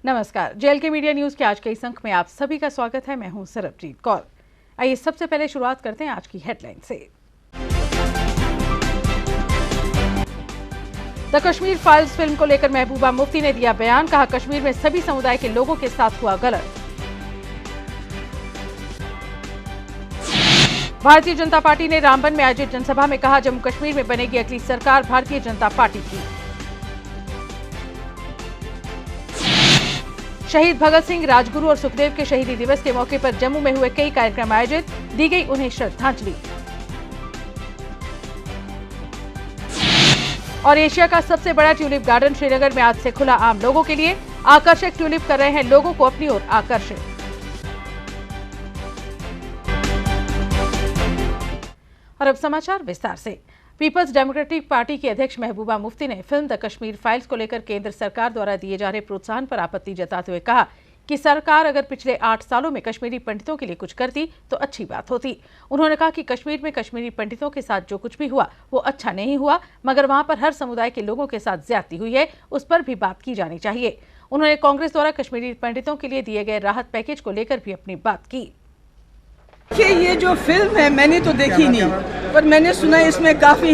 नमस्कार, जेएलके media news के आज के इस अंक में आप सभी का स्वागत है। मैं हूं सरबजीत कौर। आइए सबसे पहले शुरुआत करते हैं आज की हेडलाइन से। द कश्मीर फाइल्स फिल्म को लेकर महबूबा मुफ्ती ने दिया बयान। कहा, कश्मीर में सभी समुदाय के लोगों के साथ हुआ गलत। भारतीय जनता पार्टी ने रामबन में आयोजित जनसभा में कहा, जम्मू कश्मीर में बनेगी अगली सरकार भारतीय जनता पार्टी की। शहीद भगत सिंह, राजगुरु और सुखदेव के शहीदी दिवस के मौके पर जम्मू में हुए कई कार्यक्रम आयोजित, दी गई उन्हें श्रद्धांजलि। और एशिया का सबसे बड़ा ट्यूलिप गार्डन श्रीनगर में आज से खुला आम लोगों के लिए। आकर्षक ट्यूलिप कर रहे हैं लोगों को अपनी ओर आकर्षित। और अब समाचार विस्तार से। पीपल्स डेमोक्रेटिक पार्टी की अध्यक्ष महबूबा मुफ्ती ने फिल्म द कश्मीर फाइल्स को लेकर केंद्र सरकार द्वारा दिए जा रहे प्रोत्साहन पर आपत्ति जताते हुए कहा कि सरकार अगर पिछले 8 सालों में कश्मीरी पंडितों के लिए कुछ करती तो अच्छी बात होती। उन्होंने कहा कि कश्मीर में कश्मीरी पंडितों के साथ जो कुछ भी हुआ वो अच्छा नहीं हुआ, मगर वहां पर हर समुदाय के लोगों के साथ ज्यादती हुई है, उस पर भी बात की जानी चाहिए। उन्होंने कांग्रेस द्वारा कश्मीरी पंडितों के लिए दिए गए राहत पैकेज को लेकर भी अपनी बात की। ये जो फिल्म है मैंने तो देखी नहीं, पर मैंने सुना है इसमें काफी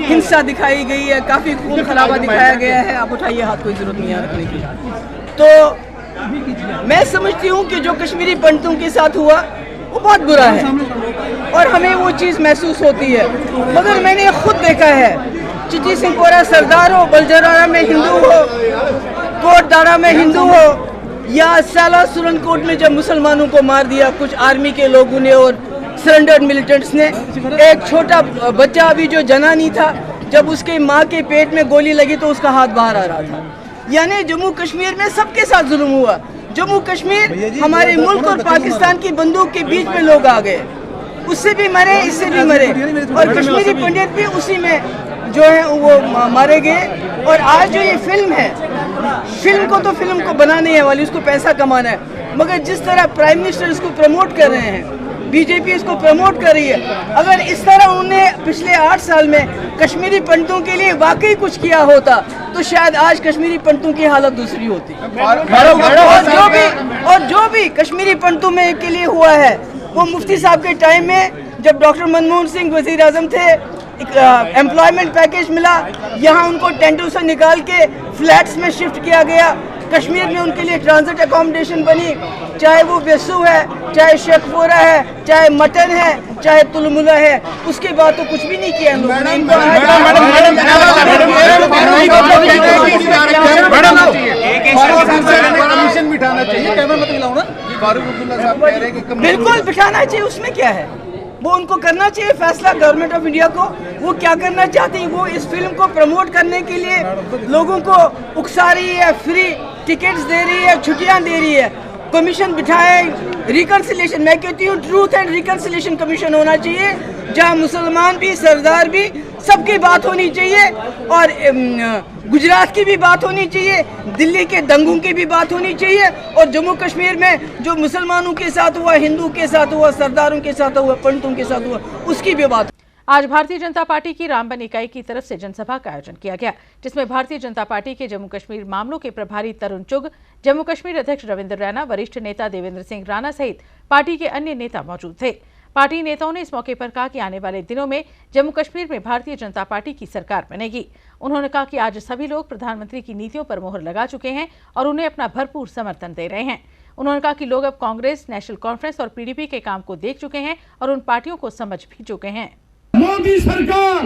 हिंसा दिखाई गई है, काफी खून खराबा दिखाया गया है। आप उठाइए हाथ, कोई जरूरत नहीं है रखने की। तो मैं समझती हूँ कि जो कश्मीरी पंडितों के साथ हुआ वो बहुत बुरा है और हमें वो चीज़ महसूस होती है। मगर मैंने खुद देखा है, चिट्ठी सिंहपोरा सरदार हो, बलजराड़ा में हिंदू हो, कोटदाड़ा में हिंदू हो, या साला सुरनकोट में जब मुसलमानों को मार दिया कुछ आर्मी के लोगों ने और सरेंडर्ड मिलिटेंट्स ने। एक छोटा बच्चा अभी जो जना नहीं था, जब उसके माँ के पेट में गोली लगी तो उसका हाथ बाहर आ रहा था। यानी जम्मू कश्मीर में सबके साथ जुल्म हुआ। जम्मू कश्मीर हमारे मुल्क और पाकिस्तान की बंदूक के बीच में लोग आ गए, उससे भी मरे, इससे भी मरे, और कश्मीरी पंडित भी उसी में जो है वो मारे गए। और आज जो ये फिल्म है, फिल्म को बनाने है वाली, उसको पैसा कमाना है, मगर जिस तरह प्राइम मिनिस्टर इसको प्रमोट कर रहे हैं, बीजेपी इसको प्रमोट कर रही है, अगर इस तरह उन्हें पिछले 8 साल में कश्मीरी पंडितों के लिए वाकई कुछ किया होता तो शायद आज कश्मीरी पंडितों की हालत दूसरी होती। और जो भी कश्मीरी पंडितों में के लिए हुआ है वो मुफ्ती साहब के टाइम में, जब डॉक्टर मनमोहन सिंह वजीर आजम थे, एम्प्लॉयमेंट पैकेज मिला, यहाँ उनको टेंटों से निकाल के फ्लैट्स में शिफ्ट किया गया। कश्मीर में उनके लिए ट्रांजिट अकोमोडेशन बनी, चाहे वो बेसू है, चाहे शेखपुरा है, चाहे मटन है, चाहे तुलमुला है। उसके बाद तो कुछ भी नहीं किया इन लोगों ने। बिल्कुल बिठाना चाहिए, उसमें क्या है, वो उनको करना चाहिए फैसला गवर्नमेंट ऑफ इंडिया को, वो क्या करना चाहती है। वो इस फिल्म को प्रमोट करने के लिए लोगों को उकसा रही है, फ्री टिकट्स दे रही है, छुट्टियां दे रही है, कमीशन बिठाए, रिकन्सिलेशन। मैं कहती हूँ ट्रूथ एंड रिकन्सिलेशन कमीशन होना चाहिए, जहाँ मुसलमान भी, सरदार भी, सबकी बात होनी चाहिए, और गुजरात की भी बात होनी चाहिए, दिल्ली के दंगों की भी बात होनी चाहिए, और जम्मू कश्मीर में जो मुसलमानों के साथ हुआ, हिंदू के साथ हुआ, सरदारों के साथ हुआ, पंडितों के साथ हुआ, उसकी भी बात। आज भारतीय जनता पार्टी की रामबन इकाई की तरफ से जनसभा का आयोजन किया गया, जिसमें भारतीय जनता पार्टी के जम्मू कश्मीर मामलों के प्रभारी तरुण चुग, जम्मू कश्मीर अध्यक्ष रविंद्र रैना, वरिष्ठ नेता देवेंद्र सिंह राणा सहित पार्टी के अन्य नेता मौजूद थे। पार्टी नेताओं ने इस मौके पर कहा कि आने वाले दिनों में जम्मू कश्मीर में भारतीय जनता पार्टी की सरकार बनेगी। उन्होंने कहा कि आज सभी लोग प्रधानमंत्री की नीतियों पर मोहर लगा चुके हैं और उन्हें अपना भरपूर समर्थन दे रहे हैं। उन्होंने कहा कि लोग अब कांग्रेस, नेशनल कॉन्फ्रेंस और पीडीपी के काम को देख चुके हैं और उन पार्टियों को समझ भी चुके हैं। मोदी सरकार,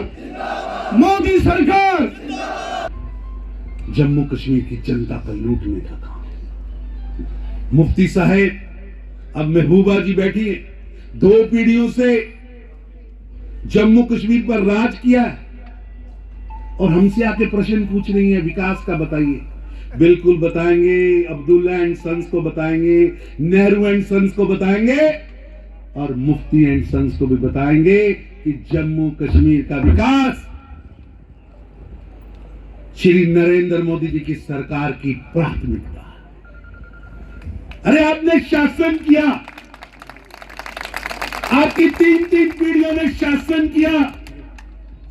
मोदी सरकार, जम्मू कश्मीर की जनता पर लूटने का काम। मुफ्ती साहेब, अब महबूबा जी बैठी है, 2 पीढ़ियों से जम्मू कश्मीर पर राज किया और हमसे आके प्रश्न पूछ रही है विकास का बताइए। बिल्कुल बताएंगे, अब्दुल्ला एंड सन्स को बताएंगे, नेहरू एंड सन्स को बताएंगे, और मुफ्ती एंड सन्स को भी बताएंगे कि जम्मू कश्मीर का विकास श्री नरेंद्र मोदी जी की सरकार की प्राथमिकता है। अरे आपने शासन किया, आपकी 3 पीढ़ियों ने शासन किया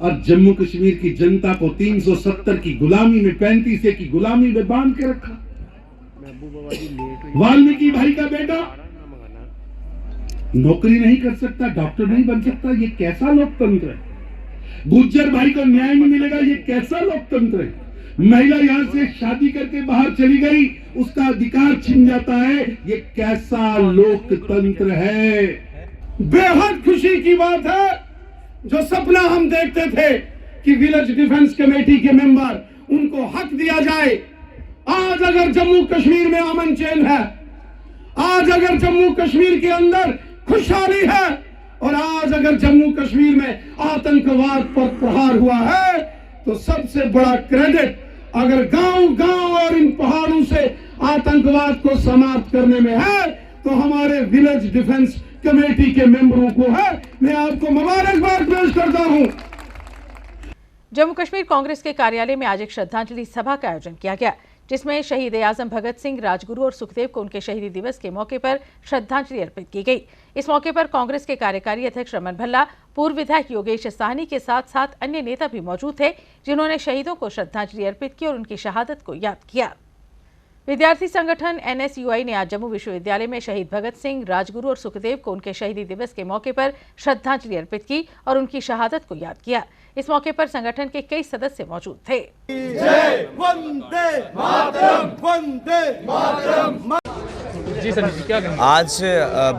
और जम्मू कश्मीर की जनता को 370 की गुलामी में, 35 की गुलामी में बांध के रखा। वाल्मीकि भाई का बेटा नौकरी नहीं कर सकता, डॉक्टर नहीं बन सकता, ये कैसा लोकतंत्र है? गुज्जर भाई को न्याय नहीं मिलेगा, ये कैसा लोकतंत्र है? महिला यहां से शादी करके बाहर चली गई, उसका अधिकार छिन जाता है, ये कैसा लोकतंत्र है? बेहद खुशी की बात है, जो सपना हम देखते थे कि विलेज डिफेंस कमेटी के मेंबर, उनको हक दिया जाए। आज अगर जम्मू कश्मीर में अमन चैन है, आज अगर जम्मू कश्मीर के अंदर खुशहाली है, और आज अगर जम्मू कश्मीर में आतंकवाद पर प्रहार हुआ है, तो सबसे बड़ा क्रेडिट अगर गांव-गांव और इन पहाड़ों से आतंकवाद को समाप्त करने में है, तो हमारे विलेज डिफेंस कमेटी के मेंबरों को है। मैं आपको मुबारकबाद पेश करता हूं। जम्मू कश्मीर कांग्रेस के कार्यालय में आज एक श्रद्धांजलि सभा का आयोजन किया गया, जिसमें शहीद आजम भगत सिंह, राजगुरु और सुखदेव को उनके शहीदी दिवस के मौके पर श्रद्धांजलि अर्पित की गई। इस मौके पर कांग्रेस के कार्यकारी अध्यक्ष रमन भल्ला, पूर्व विधायक योगेश साहनी के साथ साथ अन्य नेता भी मौजूद थे, जिन्होंने शहीदों को श्रद्धांजलि अर्पित की और उनकी शहादत को याद किया। विद्यार्थी संगठन NSUI ने आज जम्मू विश्वविद्यालय में शहीद भगत सिंह, राजगुरु और सुखदेव को उनके शहीदी दिवस के मौके पर श्रद्धांजलि अर्पित की और उनकी शहादत को याद किया। इस मौके पर संगठन के कई सदस्य मौजूद थे। जय वंदे मातरम, वंदे मातरम। जी सर, क्या कहेंगे? आज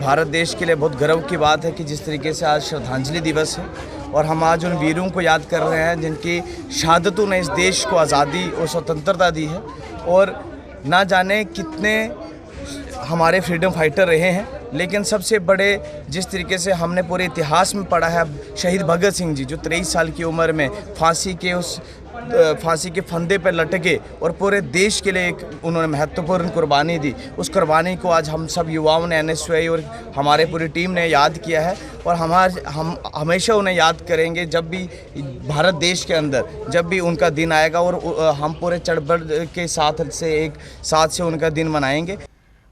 भारत देश के लिए बहुत गर्व की बात है कि जिस तरीके से आज श्रद्धांजलि दिवस है और हम आज उन वीरों को याद कर रहे हैं जिनकी शहादतों ने इस देश को आज़ादी और स्वतंत्रता दी है, और ना जाने कितने हमारे फ्रीडम फाइटर रहे हैं, लेकिन सबसे बड़े जिस तरीके से हमने पूरे इतिहास में पढ़ा है, शहीद भगत सिंह जी जो 23 साल की उम्र में फांसी के फंदे पर लटके और पूरे देश के लिए एक उन्होंने महत्वपूर्ण कुर्बानी दी, उस कुर्बानी को आज हम सब युवाओं ने, NSUI और हमारे पूरी टीम ने याद किया है, और हम हमेशा उन्हें याद करेंगे जब भी भारत देश के अंदर जब भी उनका दिन आएगा, और हम पूरे चढ़-बढ़ के साथ से उनका दिन मनाएंगे।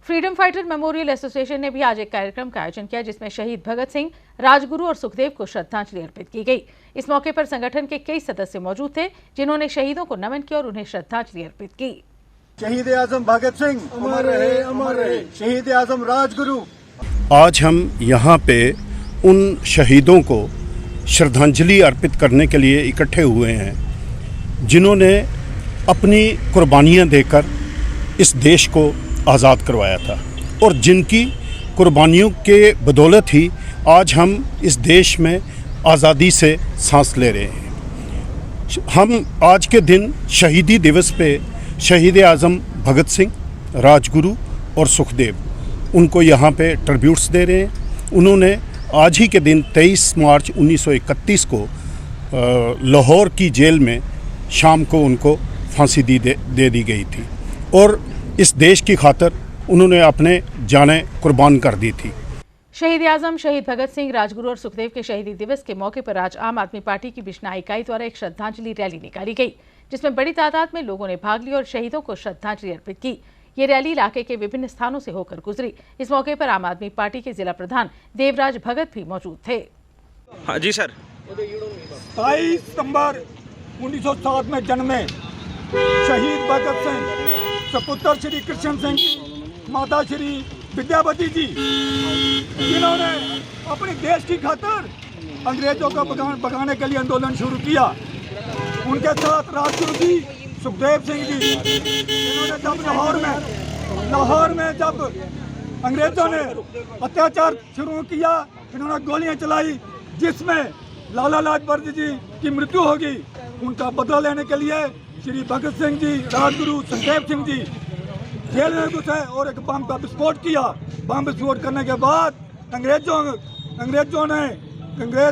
फ्रीडम फाइटर मेमोरियल एसोसिएशन ने भी आज एक कार्यक्रम का आयोजन किया, जिसमें शहीद भगत सिंह, राजगुरु और सुखदेव को श्रद्धांजलि अर्पित की गई। इस मौके पर संगठन के कई सदस्य मौजूद थे, जिन्होंने शहीदों को नमन किया और उन्हें श्रद्धांजलि अर्पित की। शहीद आजम भगत सिंह अमर रहे, अमर रहे। शहीद आजम राजगुरु। आज हम यहाँ पे उन शहीदों को श्रद्धांजलि अर्पित करने के लिए इकट्ठे हुए हैं, जिन्होंने अपनी कुर्बानियाँ देकर इस देश को आज़ाद करवाया था, और जिनकी कुर्बानियों के बदौलत ही आज हम इस देश में आज़ादी से सांस ले रहे हैं। हम आज के दिन शहीदी दिवस पे शहीद आज़म भगत सिंह, राजगुरु और सुखदेव, उनको यहाँ पे ट्रिब्यूट्स दे रहे हैं। उन्होंने आज ही के दिन 23 मार्च 1931 को लाहौर की जेल में शाम को उनको फांसी दे दी गई थी, और इस देश की खातिर उन्होंने अपने जानें कुर्बान कर दी थी। शहीद आजम, शहीद भगत सिंह, राजगुरु और सुखदेव के शहीदी दिवस के मौके पर आज आम आदमी पार्टी की बिश्नाई इकाई द्वारा एक श्रद्धांजलि रैली निकाली गई, जिसमें बड़ी तादाद में लोगों ने भाग लिया और शहीदों को श्रद्धांजलि अर्पित की। ये रैली इलाके के विभिन्न स्थानों से होकर गुजरी। इस मौके पर आम आदमी पार्टी के जिला प्रधान देवराज भगत भी मौजूद थे। हाँ जी सर। 22 सितंबर 1907 में जन्मे शहीद भगत सिंह, सपुत्र श्री कृष्ण सिंह जी, माता श्री विद्यावती जी, जिन्होंने अपने देश की खातिर अंग्रेजों को भगाने के लिए आंदोलन शुरू किया। उनके साथ राजगुरु जी, सुखदेव सिंह जी, जिन्होंने जब लाहौर में जब अंग्रेजों ने अत्याचार शुरू किया, इन्होंने गोलियां चलाई, जिसमें लाला लाजपत जी की मृत्यु होगी। उनका बदला लेने के लिए श्री भगत सिंह जी, राजगुरु, सुखदेव सिंह जी जेल में घुसे और एक बम का विस्फोट किया। बम विस्फोट करने के बाद अंग्रेज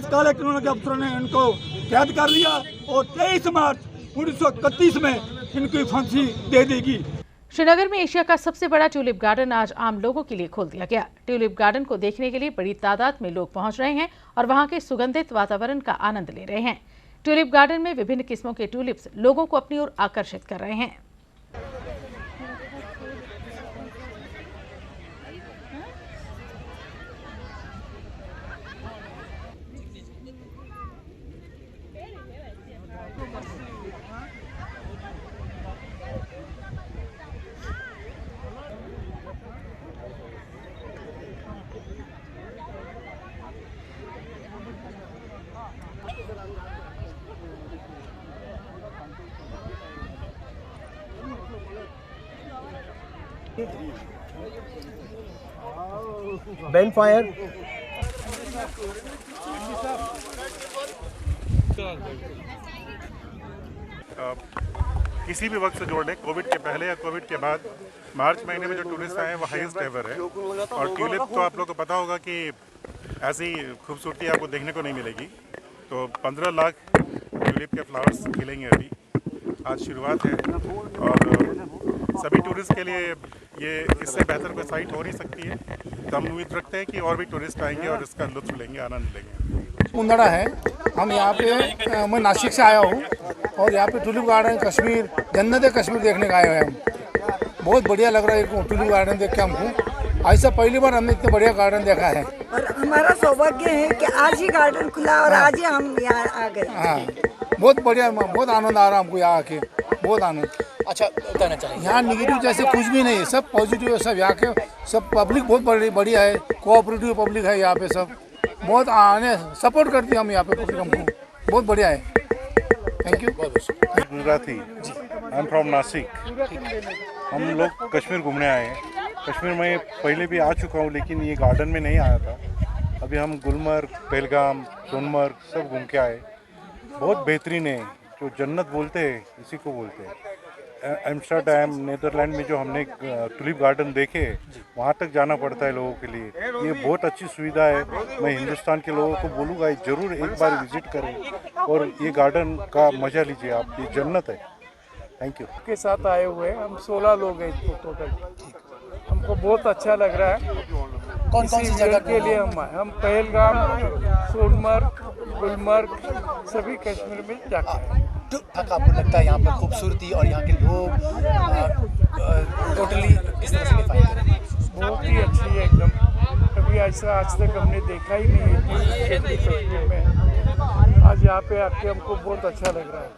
काले कानून के अफसरों ने इनको कैद कर लिया और 23 मार्च 1931 में इनकी फांसी दे देगी। श्रीनगर में एशिया का सबसे बड़ा ट्यूलिप गार्डन आज आम लोगों के लिए खोल दिया गया। ट्यूलिप गार्डन को देखने के लिए बड़ी तादाद में लोग पहुंच रहे हैं और वहां के सुगंधित वातावरण का आनंद ले रहे हैं। ट्यूलिप गार्डन में विभिन्न किस्मों के ट्यूलिप्स लोगों को अपनी ओर आकर्षित कर रहे हैं। Ban fire. किसी भी वक्त से जोड़ लें, कोविड के पहले या कोविड के बाद, मार्च महीने में जो टूरिस्ट आए हैं वो हाईएस्ट एवर है। और ट्यूलिप तो आप लोग को पता होगा कि ऐसी खूबसूरती आपको देखने को नहीं मिलेगी। तो 15 लाख ट्यूलिप के फ्लावर्स खिलेंगे अभी, आज शुरुआत है। और सभी टूरिस्ट के लिए ये इससे बेहतर कोई साइट हो नहीं सकती है। तो हम उम्मीद रखते हैं कि और भी टूरिस्ट आएंगे और इसका लुत्फ लेंगे, आनंद लेंगे। मुंदड़ा है, हम यहाँ पे, मैं नासिक से आया हूँ और यहाँ पे टूलिप गार्डन कश्मीर, जन्नत कश्मीर देखने का आए हैं हम। बहुत बढ़िया लग रहा है टूलिप गार्डन देख के हमको। ऐसा पहली बार हमने इतना बढ़िया गार्डन देखा है। और हमारा सौभाग्य है कि आज ही गार्डन खुला और आज ही हम यहाँ आ गए। हाँ, बहुत बढ़िया, बहुत आनंद आ रहा हमको यहाँ आके, बहुत आनंद। अच्छा, बताना चाहिए यहाँ निगेटिव जैसे कुछ भी नहीं है, सब पॉजिटिव है। सब यहाँ के सब पब्लिक बहुत बढ़िया है, कोऑपरेटिव पब्लिक है यहाँ पे। सब बहुत आने सपोर्ट करती है हम यहाँ पे पब्लिक हमको, बहुत बढ़िया है। Thank you. Gujarati, I am from Nashik. हम लोग कश्मीर घूमने आए हैं। कश्मीर में पहले भी आ चुका हूँ, लेकिन ये गार्डन में नहीं आया था। अभी हम गुलमर्ग, पहलगाम, सोनमर्ग सब घूम के आए। बहुत बेहतरीन है, जो जन्नत बोलते हैं इसी को बोलते हैं। एम्स्टर्डम, नीदरलैंड में जो हमने टूलिप गार्डन देखे, वहाँ तक जाना पड़ता है लोगों के लिए। ये बहुत अच्छी सुविधा है। मैं हिंदुस्तान के लोगों को बोलूँगा ज़रूर एक बार विजिट करें और ये गार्डन का मज़ा लीजिए आप, ये जन्नत है। Thank you. के साथ आए हुए हम 16 लोग हैं टोटल। हमको बहुत अच्छा लग रहा है। कौन सी जगह के लिए हम पहलगाम, सोनमर्ग, गुलमर्ग सभी कश्मीर में जाके आए। आपको लगता है यहाँ पर खूबसूरती और यहाँ के लोग टोटली किस तरह से डिफाइन करें? बहुत ही अच्छी है एकदम। कभी ऐसा आज तक हमने देखा ही नहीं है कश्मीर में। आज यहाँ पे आके हमको बहुत अच्छा लग रहा है।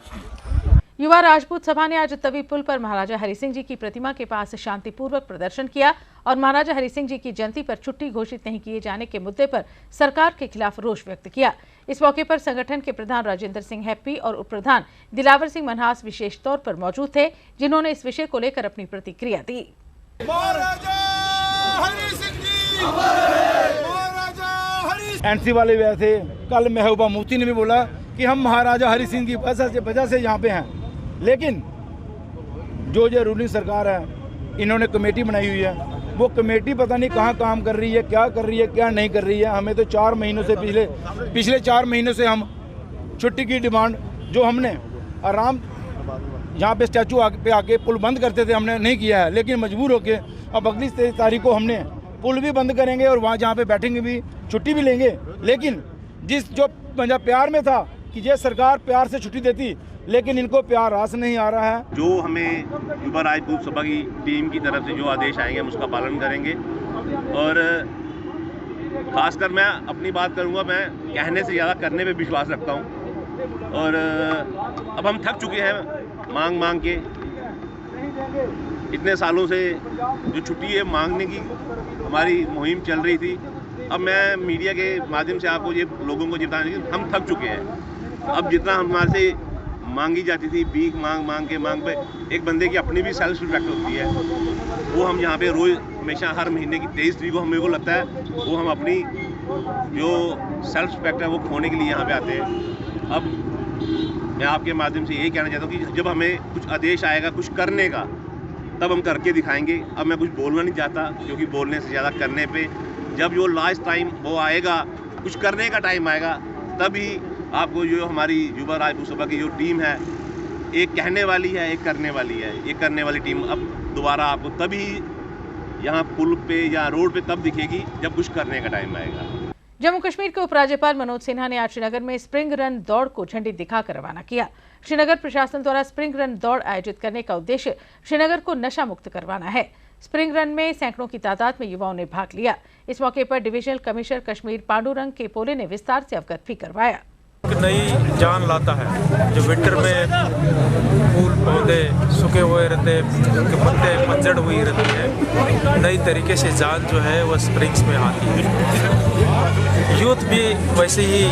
युवा राजपूत सभा ने आज तवी पुल पर महाराजा हरि सिंह जी की प्रतिमा के पास शांतिपूर्वक प्रदर्शन किया और महाराजा हरि सिंह जी की जयंती पर छुट्टी घोषित नहीं किए जाने के मुद्दे पर सरकार के खिलाफ रोष व्यक्त किया। इस मौके पर संगठन के प्रधान राजेंद्र सिंह हैप्पी और उप प्रधान दिलावर सिंह मनहास विशेष तौर पर मौजूद थे, जिन्होंने इस विषय को लेकर अपनी प्रतिक्रिया दी। एनसी वाले भी थे। कल महबूबा मुफ्ती ने भी बोला कि हम महाराजा हरि सिंह की वजह से यहाँ पे हैं। लेकिन जो रूलिंग सरकार है, इन्होंने कमेटी बनाई हुई है। वो कमेटी पता नहीं कहाँ काम कर रही है, क्या नहीं कर रही है। हमें तो 4 महीनों से पिछले 4 महीनों से हम छुट्टी की डिमांड, जो हमने आराम यहाँ पे स्टैचू पे आके पुल बंद करते थे, हमने नहीं किया है। लेकिन मजबूर होके अब अगली 23 तारीख को हमने पुल भी बंद करेंगे और वहाँ जहाँ पे बैठेंगे भी, छुट्टी भी लेंगे। लेकिन जो प्यार में था कि ये सरकार प्यार से छुट्टी देती, लेकिन इनको प्यार रास नहीं आ रहा है। जो हमें युवा राजपूत सभा की टीम की तरफ से जो आदेश आएंगे हम उसका पालन करेंगे। और खासकर मैं अपनी बात करूंगा, मैं कहने से ज़्यादा करने पे विश्वास रखता हूं। और अब हम थक चुके हैं मांग के। इतने सालों से जो छुट्टी है मांगने की हमारी मुहिम चल रही थी। अब मैं मीडिया के माध्यम से आपको ये लोगों को बताने की, हम थक चुके हैं। अब जितना हमारे से मांगी जाती थी, भीख मांग पे एक बंदे की अपनी भी सेल्फ रिस्पेक्ट होती है। वो हम यहाँ पे रोज़ हमेशा हर महीने की 23 तारीख को हमें को लगता है वो हम अपनी जो सेल्फ रिस्पेक्ट है वो खोने के लिए यहाँ पे आते हैं। अब मैं आपके माध्यम से यही कहना चाहता हूँ कि जब हमें कुछ आदेश आएगा कुछ करने का, तब हम करके दिखाएंगे। अब मैं कुछ बोलना नहीं चाहता, क्योंकि बोलने से ज़्यादा करने पे, जब जो लास्ट टाइम वो आएगा, कुछ करने का टाइम आएगा, तभी आपको जो हमारी युवा राजपूत सभा की जो टीम है, एक कहने वाली है, एक करने वाली है। एक करने वाली टीम अब दोबारा आपको तभी यहाँ पुल पे या रोड पे तब दिखेगी जब कुछ करने का टाइम आएगा। जम्मू कश्मीर के उपराज्यपाल मनोज सिन्हा ने आज श्रीनगर में स्प्रिंग रन दौड़ को झंडी दिखाकर रवाना किया। श्रीनगर प्रशासन द्वारा स्प्रिंग रन दौड़ आयोजित करने का उद्देश्य श्रीनगर को नशा मुक्त करवाना है। स्प्रिंग रन में सैकड़ों की तादाद में युवाओं ने भाग लिया। इस मौके पर डिविजनल कमिश्नर कश्मीर पांडुरंग के पोले ने विस्तार से अवगत भी करवाया। नई जान लाता है। जो विंटर में फूल पौधे सूखे हुए रहते हैं, उनके पत्ते पतझड़ हुई रहती है, नई तरीके से जान जो है वो स्प्रिंग्स में आती है। यूथ भी वैसे ही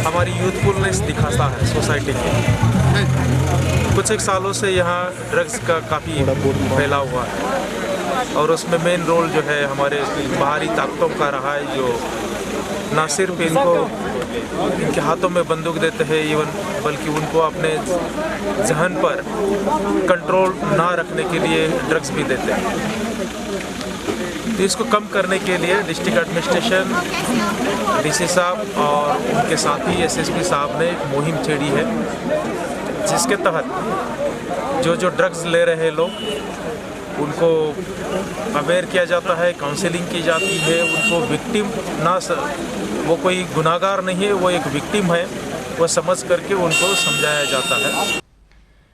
हमारी यूथफुलनेस दिखाता है सोसाइटी की। कुछ एक सालों से यहाँ ड्रग्स का काफ़ी फैला हुआ है। और उसमें मेन रोल जो है हमारे बाहरी ताकतों का रहा है, जो ना सिर्फ इनको इनके हाथों में बंदूक देते हैं इवन, बल्कि उनको अपने जहन पर कंट्रोल ना रखने के लिए ड्रग्स भी देते हैं। तो इसको कम करने के लिए डिस्ट्रिक्ट एडमिनिस्ट्रेशन, डीसी साहब और उनके साथी एसएसपी साहब ने एक मुहिम छेड़ी है, जिसके तहत जो ड्रग्स ले रहे लोग उनको अवेयर किया जाता है, काउंसलिंग की जाती है, उनको विक्टिम वो कोई गुनाहगार नहीं है, वो एक विक्टिम है, वो समझ करके उनको समझाया जाता है।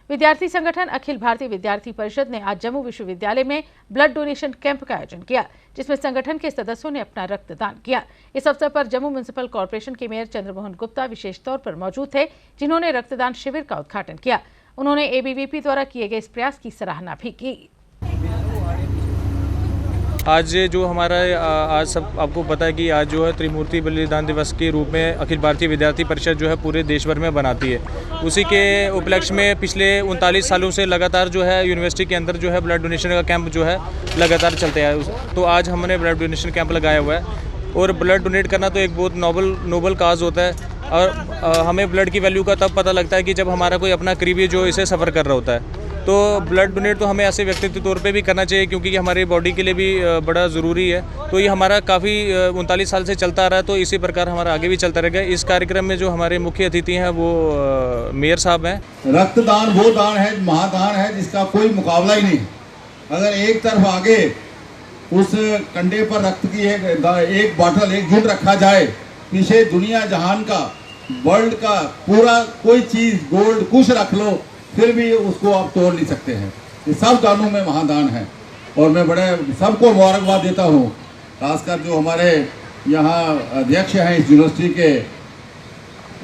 विद्यार्थी संगठन अखिल भारतीय विद्यार्थी परिषद ने आज जम्मू विश्वविद्यालय में ब्लड डोनेशन कैंप का आयोजन किया, जिसमें संगठन के सदस्यों ने अपना रक्तदान किया। इस अवसर पर जम्मू म्युनिसिपल कॉर्पोरेशन के मेयर चंद्रमोहन गुप्ता विशेष तौर पर मौजूद थे, जिन्होंने रक्तदान शिविर का उद्घाटन किया। उन्होंने एबीवीपी द्वारा किए गए इस प्रयास की सराहना भी की। आज जो हमारा आज सब आपको पता है कि आज जो है त्रिमूर्ति बलिदान दिवस के रूप में अखिल भारतीय विद्यार्थी परिषद जो है पूरे देश भर में बनाती है। उसी के उपलक्ष्य में पिछले 39 सालों से लगातार जो है यूनिवर्सिटी के अंदर जो है ब्लड डोनेशन का कैंप जो है लगातार चलते हैं। तो आज हमने ब्लड डोनेशन कैंप लगाया हुआ है और ब्लड डोनेट करना तो एक बहुत नोबल काज होता है और हमें ब्लड की वैल्यू का तब पता लगता है कि जब हमारा कोई अपना करीबी जो इसे सफ़र कर रहा होता है। तो ब्लड डोनेट तो हमें ऐसे व्यक्तिगत तौर पे भी करना चाहिए, क्योंकि हमारी बॉडी के लिए भी बड़ा ज़रूरी है। तो ये हमारा काफ़ी 39 साल से चलता आ रहा है, तो इसी प्रकार हमारा आगे भी चलता रहेगा। इस कार्यक्रम में जो हमारे मुख्य अतिथि हैं वो मेयर साहब हैं। रक्तदान वो दान है, महादान है, जिसका कोई मुकाबला ही नहीं। अगर एक तरफ आगे उस कंधे पर रक्त की एक बॉटल, एक घूंट रखा जाए, पीछे दुनिया जहान का, वर्ल्ड का पूरा कोई चीज़, गोल्ड कुछ रख लो, फिर भी उसको आप तोड़ नहीं सकते हैं। ये सब दानों में महादान है और मैं बड़े सबको मुबारकबाद देता हूँ, खासकर जो हमारे यहाँ अध्यक्ष हैं इस यूनिवर्सिटी के,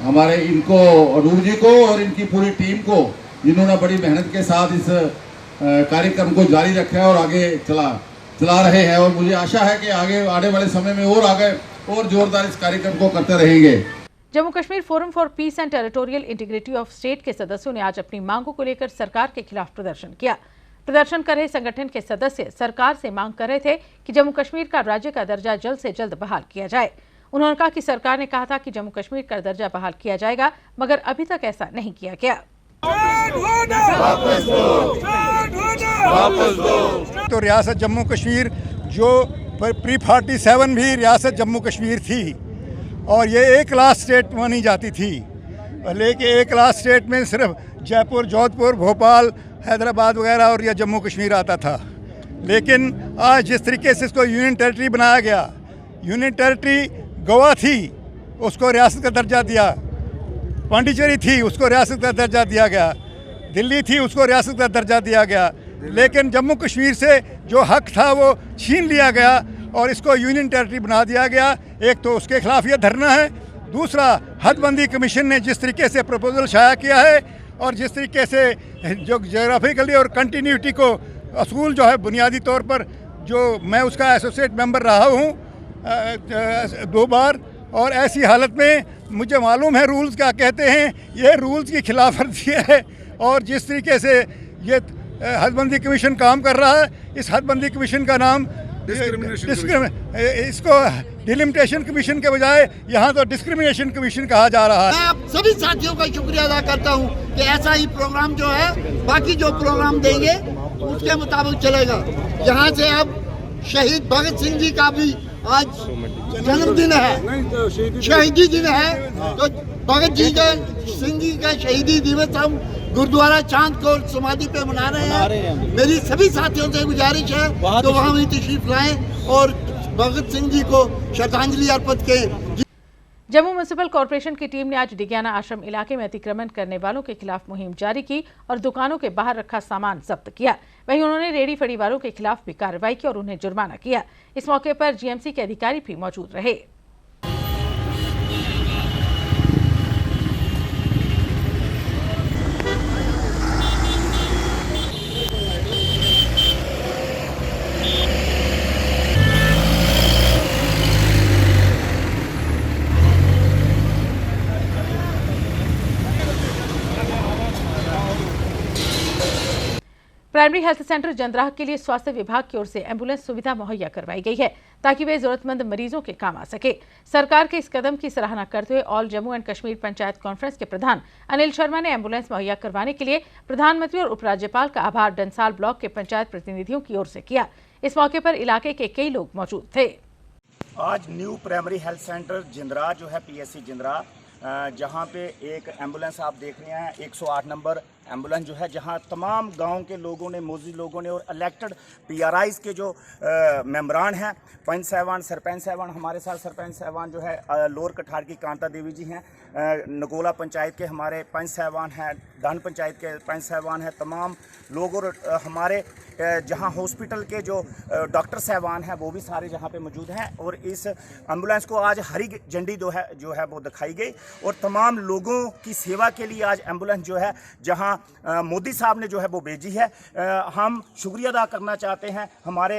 हमारे इनको अरूप जी को और इनकी पूरी टीम को, जिन्होंने बड़ी मेहनत के साथ इस कार्यक्रम को जारी रखा है और आगे चला रहे हैं। और मुझे आशा है कि आने वाले समय में और आगे और जोरदार इस कार्यक्रम को करते रहेंगे। Jammu Kashmir forum for piece and territorial integrity of state के सदस्यों ने आज अपनी मांगों को लेकर सरकार के खिलाफ प्रदर्शन किया। प्रदर्शन कर रहे संगठन के सदस्य सरकार से मांग कर रहे थे कि जम्मू कश्मीर का राज्य का दर्जा जल्द से जल्द बहाल किया जाए। उन्होंने कहा कि सरकार ने कहा था कि जम्मू कश्मीर का दर्जा बहाल किया जाएगा, मगर अभी तक ऐसा नहीं किया गया। तो रियासत जम्मू कश्मीर जो प्री 47 भी रियासत जम्मू कश्मीर थी और ये एक क्लास स्टेट मानी जाती थी, लेकिन एक क्लास स्टेट में सिर्फ जयपुर, जोधपुर, भोपाल, हैदराबाद वगैरह और या जम्मू कश्मीर आता था। लेकिन आज जिस तरीके से इसको यूनियन टेरिटरी बनाया गया, यूनियन टेरिटरी गोवा थी उसको रियासत का दर्जा दिया, पांडिचेरी थी उसको रियासत का दर्जा दिया गया, दिल्ली थी उसको रियासत का दर्जा दिया गया, लेकिन जम्मू कश्मीर से जो हक था वो छीन लिया गया और इसको यूनियन टेरिटरी बना दिया गया। एक तो उसके खिलाफ ये धरना है, दूसरा हदबंदी कमीशन ने जिस तरीके से प्रपोजल शाया किया है और जिस तरीके से जो जोग्राफिकली और कंटिन्यूटी को असूल जो है बुनियादी तौर पर, जो मैं उसका एसोसिएट मेंबर रहा हूँ 2 बार, और ऐसी हालत में मुझे मालूम है रूल्स क्या कहते हैं। ये रूल्स की खिलाफवर्जी है और जिस तरीके से ये हदबंदी कमीशन काम कर रहा है, इस हदबंदी कमीशन का नाम इसको डिलिमिटेशन कमीशन के बजाय यहाँ तो डिस्क्रिमिनेशन कमीशन कहा जा रहा है। मैं आप सभी साथियों का शुक्रिया अदा करता हूँ कि ऐसा ही प्रोग्राम जो है, बाकी जो प्रोग्राम देंगे उसके मुताबिक चलेगा। यहाँ से अब शहीद भगत सिंह जी का भी आज जन्मदिन है, शहीदी दिन है, तो भगत जी का सिंह जी का शहीदी दिवस हम गुरुद्वारा चांद को समाधि पे मना रहे हैं। मेरी सभी साथियों से गुजारिश है तो वहाँ भी तशरीफ लाएं और भगत सिंह जी को श्रद्धांजलि अर्पित करें। जम्मू म्युनिसिपल कॉर्पोरेशन की टीम ने आज डिग्याना आश्रम इलाके में अतिक्रमण करने वालों के खिलाफ मुहिम जारी की और दुकानों के बाहर रखा सामान जब्त किया। वहीं उन्होंने रेहड़ी फड़ी वालों के खिलाफ भी कार्रवाई की और उन्हें जुर्माना किया। इस मौके पर जीएमसी के अधिकारी भी मौजूद रहे। प्राइमरी हेल्थ सेंटर जंद्राह के लिए स्वास्थ्य विभाग की ओर से एम्बुलेंस सुविधा मुहैया करवाई गई है ताकि वे जरूरतमंद मरीजों के काम आ सके। सरकार के इस कदम की सराहना करते हुए all Jammu and Kashmir panchayat conference के प्रधान अनिल शर्मा ने एम्बुलेंस मुहैया करवाने के लिए प्रधानमंत्री और उपराज्यपाल का आभार डंसाल ब्लॉक के पंचायत प्रतिनिधियों की ओर से किया। इस मौके पर इलाके के कई लोग मौजूद थे। आज न्यू प्राइमरी हेल्थ सेंटर जिंद्राह जो है PSC जिंद्राह, जहाँ पे एक एम्बुलेंस आप देख रहे हैं 108 नंबर एम्बुलेंस जो है, जहाँ तमाम गांव के लोगों ने, मौजूद लोगों ने और इलेक्टेड PRIs के जो मेंबरान हैं, पंच साहबान, सरपंच साहबान, हमारे साथ सरपंच साहबान जो है लोअर कठार की कांता देवी जी हैं, नगोला पंचायत के हमारे पंच साहबान हैं, दान पंचायत के पंच साहबान हैं, तमाम लोग और हमारे जहां हॉस्पिटल के जो डॉक्टर साहबान हैं वो भी सारे जहां पे मौजूद हैं। और इस एम्बुलेंस को आज हरी झंडी जो है वो दिखाई गई और तमाम लोगों की सेवा के लिए आज एम्बुलेंस जो है जहां मोदी साहब ने जो है वो भेजी है। हम शुक्रिया अदा करना चाहते हैं हमारे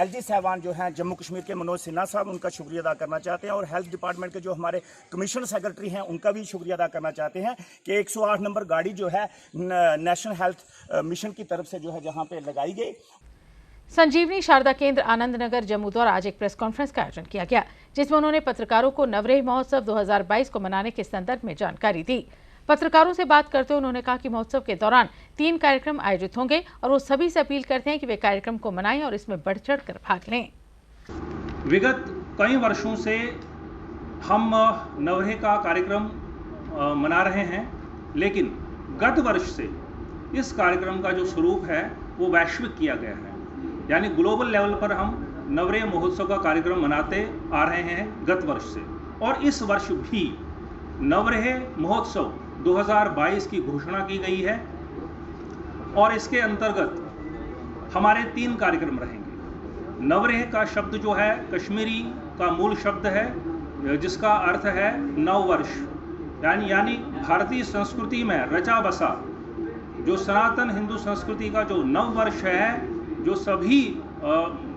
LG साहबान जो हैं जम्मू कश्मीर के, मनोज सिन्हा साहब, उनका शुक्रिया अदा करना चाहते हैं और हेल्थ डिपार्टमेंट के जो हमारे कमिश्नर सेक्रेटरी हैं उनका भी शुक्रिया अदा करना चाहते हैं कि 108 नंबर गाड़ी जो है नेशनल हेल्थ मिशन की तरफ से जो है जहाँ पे लगाई गई। संजीवनी शारदा केंद्र आनंद नगर जम्मू द्वारा आज एक प्रेस कॉन्फ्रेंस का आयोजन किया गया, जिसमें उन्होंने पत्रकारों को नवरेह महोत्सव 2022 को मनाने के संदर्भ में जानकारी दी। पत्रकारों से बात करते हुए उन्होंने कहा कि महोत्सव के दौरान 3 कार्यक्रम आयोजित होंगे और वो सभी से अपील करते हैं कि वे कार्यक्रम को मनाएं और इसमें बढ़ चढ़ कर भाग लें। विगत कई वर्षों से हम नवरेह का कार्यक्रम मना रहे हैं, लेकिन गत वर्ष से इस कार्यक्रम का जो स्वरूप है वो वैश्विक किया गया है, यानी ग्लोबल लेवल पर हम नवरेह महोत्सव का कार्यक्रम मनाते आ रहे हैं गत वर्ष से। और इस वर्ष भी नवरेह महोत्सव 2022 की घोषणा की गई है और इसके अंतर्गत हमारे 3 कार्यक्रम रहेंगे। नवरेह का शब्द जो है कश्मीरी का मूल शब्द है जिसका अर्थ है नववर्ष, यानी भारतीय संस्कृति में रचा बसा जो सनातन हिंदू संस्कृति का जो नववर्ष है, जो सभी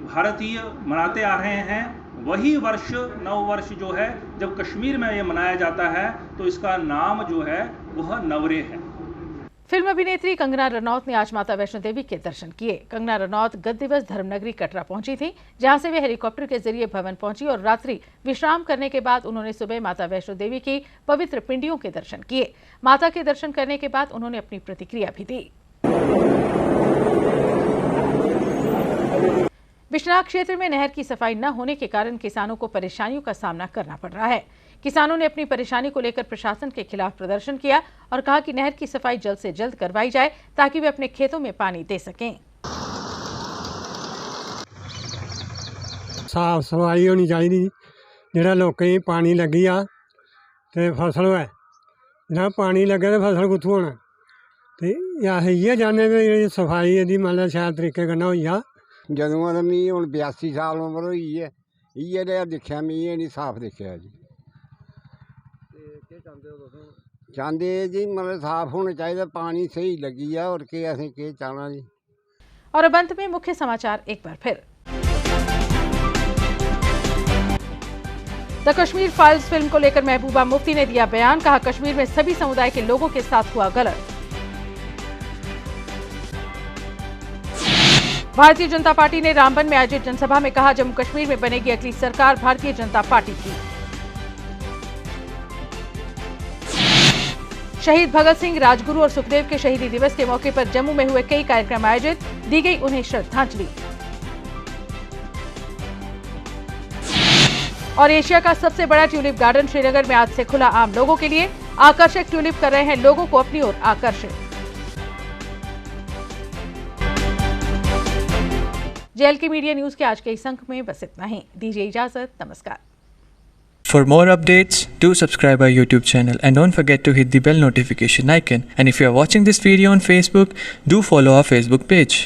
भारतीय मनाते आ रहे हैं, वही वर्ष नववर्ष जो है जब कश्मीर में ये मनाया जाता है तो इसका नाम जो है वह नवरेह है। फिल्म अभिनेत्री कंगना रनौत ने आज माता वैष्णो देवी के दर्शन किए। कंगना रनौत गत दिवस धर्मनगरी कटरा पहुंची थी, जहां से वे हेलीकॉप्टर के जरिए भवन पहुंची और रात्रि विश्राम करने के बाद उन्होंने सुबह माता वैष्णो देवी की पवित्र पिंडियों के दर्शन किए। माता के दर्शन करने के बाद उन्होंने अपनी प्रतिक्रिया भी दी। बिश्नाह क्षेत्र में नहर की सफाई न होने के कारण किसानों को परेशानियों का सामना करना पड़ रहा है। किसानों ने अपनी परेशानी को लेकर प्रशासन के खिलाफ प्रदर्शन किया और कहा कि नहर की सफाई जल्द से जल्द करवाई जाए ताकि वे अपने खेतों में पानी दे सकें। साफ सफाई होनी चाहिए, जेड़ा लोकें पानी लगी आ ते फसल होए, जेड़ा पानी लगे तो फसल कुत्थों होना, ते अस इ'यै चाहन्ने कि सफाई इहदी मतलब शैल तरीके कन्नै होई जा। जदों दा मी हुण 82 साल उम्र होई है, इ'यै जेहा दिक्खेआ मी नहीं साफ दिक्खेआ जी। चाहते जी मतलब साफ होना चाहिए, पानी सही लगी है और के असें के चाहना जी। और अब अंत में मुख्य समाचार एक बार फिर। द कश्मीर फाइल्स फिल्म को लेकर महबूबा मुफ्ती ने दिया बयान, कहा कश्मीर में सभी समुदाय के लोगों के साथ हुआ गलत। भारतीय जनता पार्टी ने रामबन में आयोजित जनसभा में कहा जम्मू कश्मीर में बनेगी अगली सरकार भारतीय जनता पार्टी की। शहीद भगत सिंह, राजगुरु और सुखदेव के शहीदी दिवस के मौके पर जम्मू में हुए कई कार्यक्रम आयोजित, दी गई उन्हें श्रद्धांजलि। और एशिया का सबसे बड़ा ट्यूलिप गार्डन श्रीनगर में आज से खुला आम लोगों के लिए। आकर्षक ट्यूलिप कर रहे हैं लोगों को अपनी ओर आकर्षित। JLK मीडिया न्यूज के आज के इस अंक में बस इतना ही। दीजिए इजाजत, नमस्कार। For more updates, do subscribe our YouTube channel and don't forget to hit the bell notification icon. And if you are watching this video on Facebook, do follow our Facebook page.